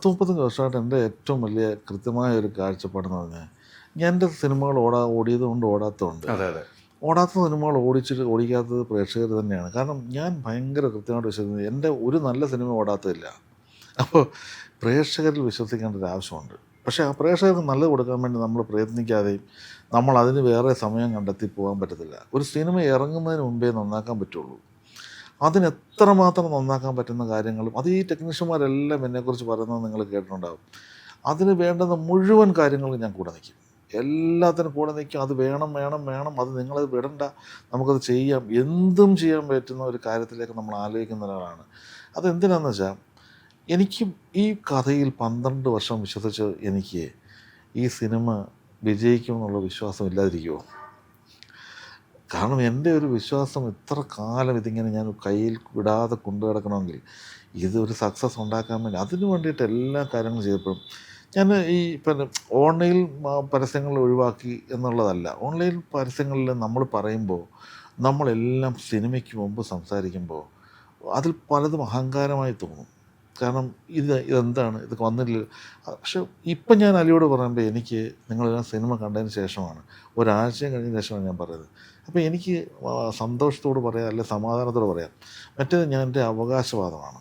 30 വർഷമായിട്ട് എൻ്റെ ഏറ്റവും വലിയ കൃത്യമായ ഒരു കാഴ്ചപ്പാടെന്ന് പറഞ്ഞാൽ എൻ്റെ സിനിമകൾ ഓടിയത് കൊണ്ട് ഓടാത്തതുണ്ട്. അതെ അതെ ഓടാത്ത സിനിമകൾ ഓടിക്കാത്തത് പ്രേക്ഷകർ തന്നെയാണ്. കാരണം ഞാൻ ഭയങ്കര കൃത്യമായിട്ട് വിശ്വസിക്കുന്നത് എൻ്റെ ഒരു നല്ല സിനിമ ഓടാത്തതില്ല. അപ്പോൾ പ്രേക്ഷകരിൽ വിശ്വസിക്കേണ്ട ഒരു ആവശ്യമുണ്ട്. പക്ഷേ ആ പ്രേക്ഷകർക്ക് നല്ലത് കൊടുക്കാൻ വേണ്ടി നമ്മൾ പ്രയത്നിക്കാതെയും നമ്മൾ അതിന് വേറെ സമയം കണ്ടെത്തി പോകാൻ പറ്റത്തില്ല. ഒരു സിനിമ ഇറങ്ങുന്നതിന് മുമ്പേ നന്നാക്കാൻ പറ്റുള്ളൂ. അതിന് എത്രമാത്രം നന്നാക്കാൻ പറ്റുന്ന കാര്യങ്ങളും അത് ഈ ടെക്നീഷ്യന്മാരെല്ലാം എന്നെക്കുറിച്ച് പറയുന്നത് നിങ്ങൾ കേട്ടിട്ടുണ്ടാകും. അതിന് വേണ്ടുന്ന മുഴുവൻ കാര്യങ്ങളും ഞാൻ കൂടെ നിൽക്കും. എല്ലാത്തിനും കൂടെ നിൽക്കും. അത് വേണം വേണം വേണം, അത് നിങ്ങളത് വിടണ്ട, നമുക്കത് ചെയ്യാം, എന്തും ചെയ്യാൻ പറ്റുന്ന ഒരു കാര്യത്തിലേക്ക് നമ്മൾ ആലോചിക്കുന്ന ഒരാളാണ്. അതെന്തിനാണെന്ന് വെച്ചാൽ എനിക്ക് ഈ കഥയിൽ 12 വർഷം വിശ്വസിച്ച് എനിക്ക് ഈ സിനിമ വിജയിക്കുമെന്നുള്ള വിശ്വാസം ഇല്ലാതിരിക്കുമോ? കാരണം എൻ്റെ ഒരു വിശ്വാസം ഇത്ര കാലം ഇതിങ്ങനെ ഞാൻ കയ്യിൽ വിടാതെ കൊണ്ടു കിടക്കണമെങ്കിൽ ഇതൊരു സക്സസ് ഉണ്ടാക്കാൻ വേണ്ടി അതിന് വേണ്ടിയിട്ട് എല്ലാ കാര്യങ്ങളും ചെയ്തപ്പോഴും ഞാൻ ഈ പിന്നെ ഓൺലൈൻ പരസ്യങ്ങൾ ഒഴിവാക്കി എന്നുള്ളതല്ല. ഓൺലൈൻ പരസ്യങ്ങളിൽ നമ്മൾ പറയുമ്പോൾ നമ്മളെല്ലാം സിനിമയ്ക്ക് മുമ്പ് സംസാരിക്കുമ്പോൾ അതിൽ പലതും അഹങ്കാരമായി തോന്നും. കാരണം ഇതെന്താണ് ഇതൊക്കെ വന്നില്ല. പക്ഷെ ഇപ്പം ഞാൻ അലിയോട് പറയുമ്പോൾ എനിക്ക് നിങ്ങളെല്ലാം സിനിമ കണ്ടതിന് ശേഷമാണ്, ഒരാഴ്ചയും കഴിഞ്ഞതിന് ശേഷമാണ് ഞാൻ പറയുന്നത്. അപ്പോൾ എനിക്ക് സന്തോഷത്തോട് പറയാം, അല്ലെ സമാധാനത്തോട് പറയാം. മറ്റേത് ഞാൻ എൻ്റെ അവകാശവാദമാണ്.